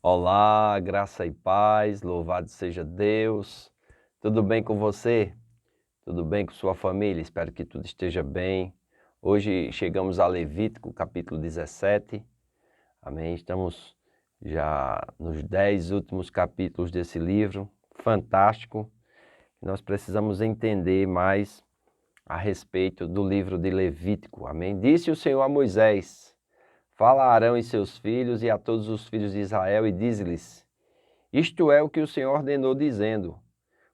Olá, graça e paz, louvado seja Deus. Tudo bem com você? Tudo bem com sua família? Espero que tudo esteja bem. Hoje chegamos a Levítico, capítulo 17. Amém? Estamos já nos 10 últimos capítulos desse livro, fantástico. Nós precisamos entender mais a respeito do livro de Levítico. Amém? Disse o Senhor a Moisés: Fala a Arão e seus filhos e a todos os filhos de Israel e dize-lhes: Isto é o que o Senhor ordenou, dizendo: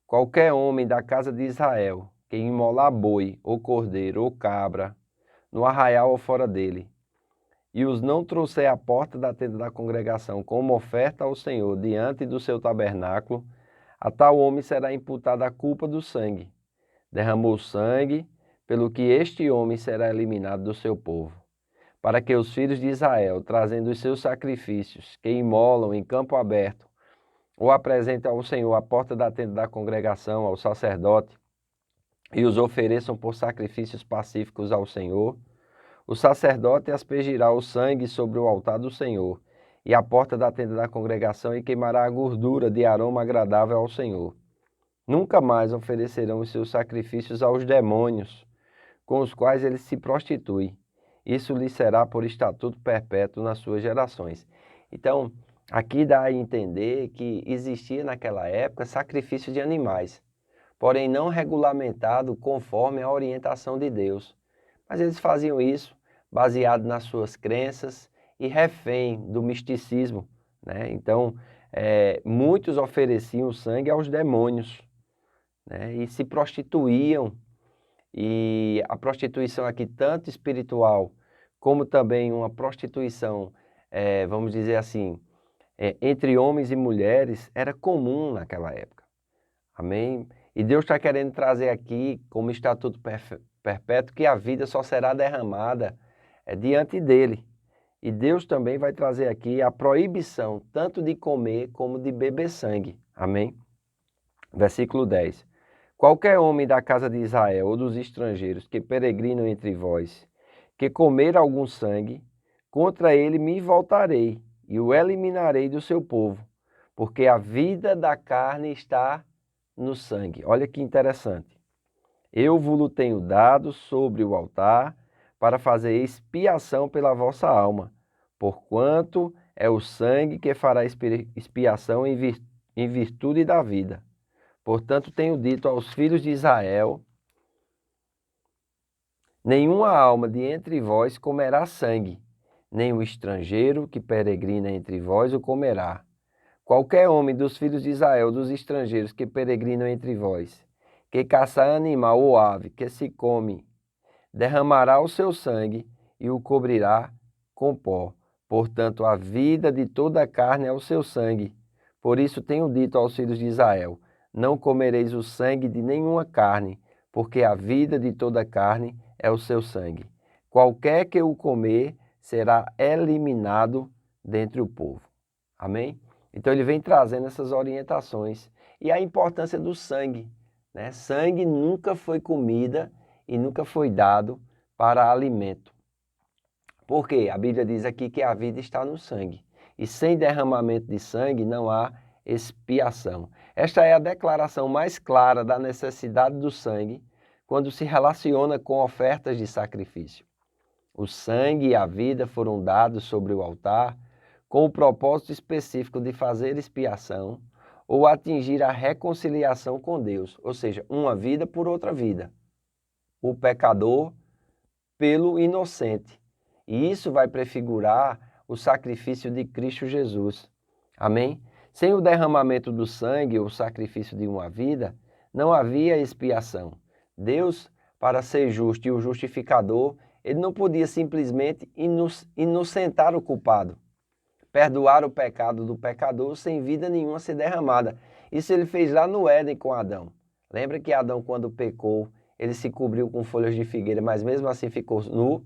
Qualquer homem da casa de Israel que imolar boi, ou cordeiro, ou cabra, no arraial ou fora dele, e os não trouxer à porta da tenda da congregação como oferta ao Senhor diante do seu tabernáculo, a tal homem será imputada a culpa do sangue. Derramou sangue, pelo que este homem será eliminado do seu povo. Para que os filhos de Israel, trazendo os seus sacrifícios, que imolam em campo aberto, ou apresentem ao Senhor à porta da tenda da congregação, ao sacerdote, e os ofereçam por sacrifícios pacíficos ao Senhor, o sacerdote aspergirá o sangue sobre o altar do Senhor, e à porta da tenda da congregação, e queimará a gordura de aroma agradável ao Senhor. Nunca mais oferecerão os seus sacrifícios aos demônios, com os quais eles se prostituem. Isso lhe será por estatuto perpétuo nas suas gerações. Então, aqui dá a entender que existia naquela época sacrifício de animais, porém não regulamentado conforme a orientação de Deus. Mas eles faziam isso baseado nas suas crenças e refém do misticismo, né? Então, muitos ofereciam sangue aos demônios, né? E se prostituíam. E a prostituição aqui, tanto espiritual, como também uma prostituição, vamos dizer assim, entre homens e mulheres, era comum naquela época. Amém? E Deus está querendo trazer aqui, como estatuto perpétuo, que a vida só será derramada diante dele. E Deus também vai trazer aqui a proibição, tanto de comer como de beber sangue. Amém? Versículo 10. Qualquer homem da casa de Israel ou dos estrangeiros que peregrinam entre vós, que comer algum sangue, contra ele me voltarei e o eliminarei do seu povo, porque a vida da carne está no sangue. Olha que interessante. Eu vos tenho dado sobre o altar para fazer expiação pela vossa alma, porquanto é o sangue que fará expiação em virtude da vida. Portanto, tenho dito aos filhos de Israel: nenhuma alma de entre vós comerá sangue, nem o estrangeiro que peregrina entre vós o comerá. Qualquer homem dos filhos de Israel, dos estrangeiros que peregrinam entre vós, que caçar animal ou ave que se come, derramará o seu sangue e o cobrirá com pó. Portanto, a vida de toda a carne é o seu sangue. Por isso tenho dito aos filhos de Israel: não comereis o sangue de nenhuma carne, porque a vida de toda a carne é o seu sangue. Qualquer que o comer será eliminado dentre o povo. Amém? Então ele vem trazendo essas orientações e a importância do sangue, né? Sangue nunca foi comida e nunca foi dado para alimento. Por quê? A Bíblia diz aqui que a vida está no sangue. E sem derramamento de sangue não há expiação. Esta é a declaração mais clara da necessidade do sangue quando se relaciona com ofertas de sacrifício. O sangue e a vida foram dados sobre o altar com o propósito específico de fazer expiação ou atingir a reconciliação com Deus, ou seja, uma vida por outra vida. O pecador pelo inocente. E isso vai prefigurar o sacrifício de Cristo Jesus. Amém? Sem o derramamento do sangue ou o sacrifício de uma vida, não havia expiação. Deus, para ser justo e o justificador, ele não podia simplesmente inocentar o culpado, perdoar o pecado do pecador sem vida nenhuma ser derramada. Isso ele fez lá no Éden com Adão. Lembra que Adão, quando pecou, ele se cobriu com folhas de figueira, mas mesmo assim ficou nu?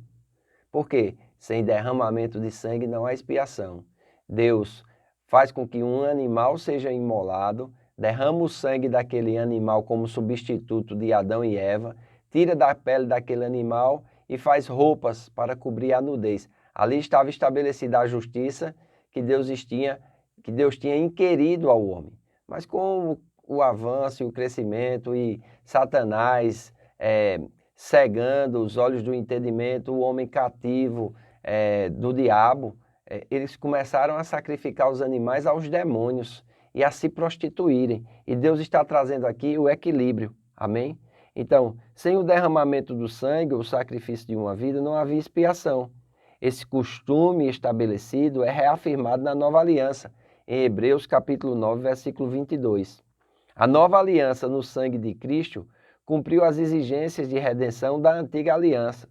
Por quê? Sem derramamento de sangue não há expiação. Deus faz com que um animal seja imolado, derrama o sangue daquele animal como substituto de Adão e Eva, tira da pele daquele animal e faz roupas para cobrir a nudez. Ali estava estabelecida a justiça que Deus tinha que Deus tinha inquirido ao homem. Mas com o avanço e o crescimento e Satanás cegando os olhos do entendimento, o homem cativo do diabo, eles começaram a sacrificar os animais aos demônios e a se prostituírem. E Deus está trazendo aqui o equilíbrio. Amém? Então, sem o derramamento do sangue, o sacrifício de uma vida, não havia expiação. Esse costume estabelecido é reafirmado na nova aliança, em Hebreus capítulo 9, versículo 22. A nova aliança no sangue de Cristo cumpriu as exigências de redenção da antiga aliança.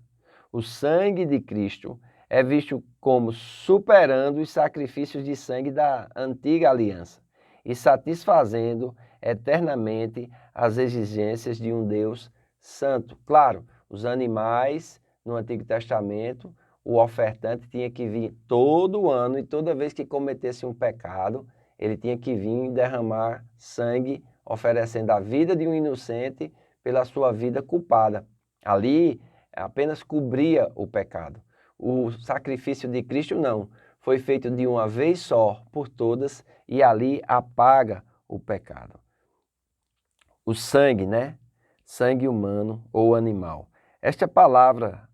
O sangue de Cristo é visto como superando os sacrifícios de sangue da antiga aliança e satisfazendo eternamente as exigências de um Deus santo. Claro, os animais no Antigo Testamento, o ofertante tinha que vir todo ano e toda vez que cometesse um pecado, ele tinha que vir e derramar sangue, oferecendo a vida de um inocente pela sua vida culpada. Ali apenas cobria o pecado. O sacrifício de Cristo não, foi feito de uma vez só por todas e ali apaga o pecado. O sangue, né? Sangue humano ou animal. Esta palavra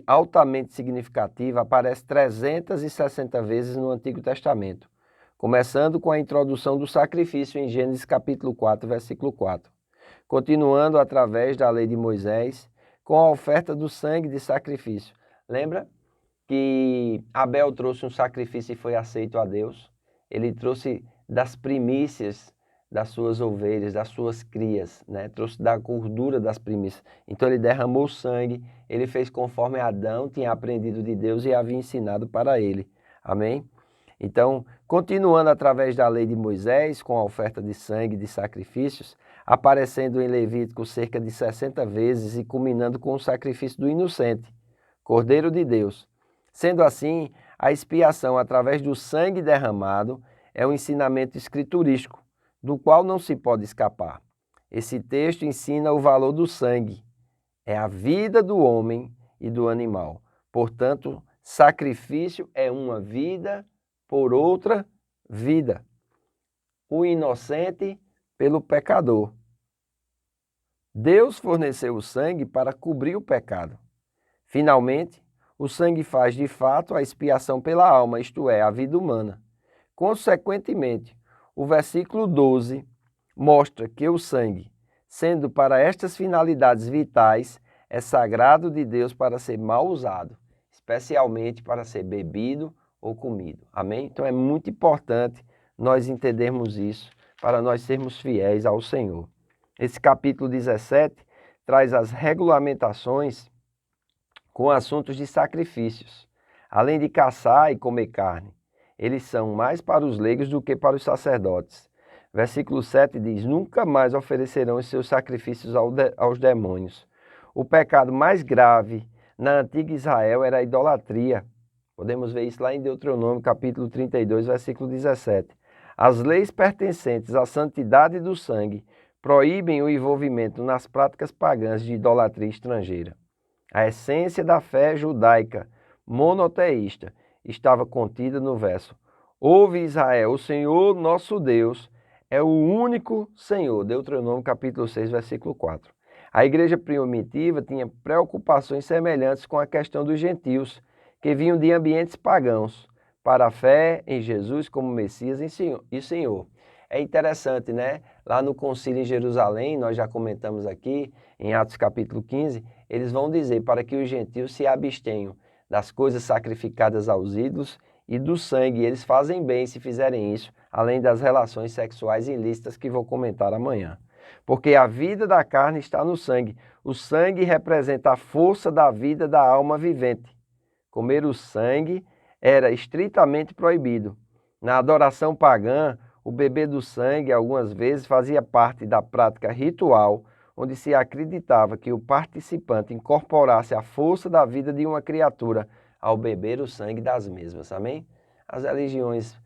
altamente significativa aparece 360 vezes no Antigo Testamento, começando com a introdução do sacrifício em Gênesis capítulo 4, versículo 4, continuando através da lei de Moisés com a oferta do sangue de sacrifício. Lembra que Abel trouxe um sacrifício e foi aceito a Deus? Ele trouxe das primícias das suas ovelhas, das suas crias, né? Trouxe da gordura das primícias. Então ele derramou sangue, ele fez conforme Adão tinha aprendido de Deus e havia ensinado para ele. Amém? Então, continuando através da lei de Moisés, com a oferta de sangue de sacrifícios, aparecendo em Levítico cerca de 60 vezes e culminando com o sacrifício do inocente, Cordeiro de Deus. Sendo assim, a expiação através do sangue derramado é um ensinamento escriturístico, do qual não se pode escapar. Esse texto ensina o valor do sangue. É a vida do homem e do animal. Portanto, sacrifício é uma vida por outra vida. O inocente pelo pecador. Deus forneceu o sangue para cobrir o pecado. Finalmente, o sangue faz de fato a expiação pela alma, isto é, a vida humana. Consequentemente, o versículo 12 mostra que o sangue, sendo para estas finalidades vitais, é sagrado de Deus para ser mal usado, especialmente para ser bebido ou comido. Amém? Então é muito importante nós entendermos isso para nós sermos fiéis ao Senhor. Esse capítulo 17 traz as regulamentações com assuntos de sacrifícios, além de caçar e comer carne. Eles são mais para os leigos do que para os sacerdotes. Versículo 7 diz: nunca mais oferecerão os seus sacrifícios aos demônios. O pecado mais grave na antiga Israel era a idolatria. Podemos ver isso lá em Deuteronômio, capítulo 32, versículo 17. As leis pertencentes à santidade do sangue proíbem o envolvimento nas práticas pagãs de idolatria estrangeira. A essência da fé judaica monoteísta estava contida no verso: ouve Israel, o Senhor nosso Deus é o único Senhor. Deuteronômio capítulo 6, versículo 4. A igreja primitiva tinha preocupações semelhantes com a questão dos gentios, que vinham de ambientes pagãos, para a fé em Jesus como Messias e Senhor. É interessante, né? Lá no concílio em Jerusalém, nós já comentamos aqui, em Atos capítulo 15, eles vão dizer para que os gentios se abstenham das coisas sacrificadas aos ídolos e do sangue. Eles fazem bem se fizerem isso, além das relações sexuais ilícitas que vou comentar amanhã. Porque a vida da carne está no sangue. O sangue representa a força da vida da alma vivente. Comer o sangue era estritamente proibido. Na adoração pagã, o beber do sangue algumas vezes fazia parte da prática ritual, onde se acreditava que o participante incorporasse a força da vida de uma criatura ao beber o sangue das mesmas. Amém? As religiões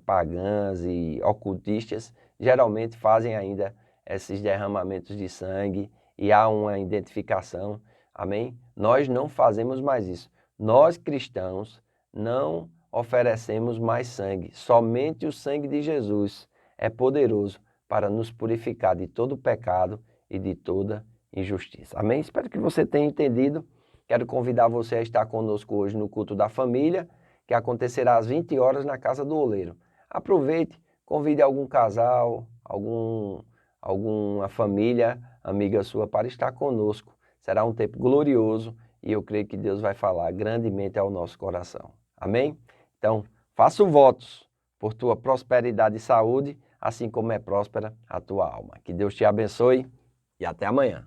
pagãs e ocultistas geralmente fazem ainda esses derramamentos de sangue e há uma identificação. Amém? Nós não fazemos mais isso. Nós cristãos não oferecemos mais sangue. Somente o sangue de Jesus é poderoso para nos purificar de todo pecado e de toda injustiça. Amém? Espero que você tenha entendido. Quero convidar você a estar conosco hoje no culto da família, que acontecerá às 20 horas na Casa do Oleiro. Aproveite, convide algum casal, alguma família, amiga sua, para estar conosco. Será um tempo glorioso e eu creio que Deus vai falar grandemente ao nosso coração. Amém? Então, faço votos por tua prosperidade e saúde, assim como é próspera a tua alma. Que Deus te abençoe e até amanhã.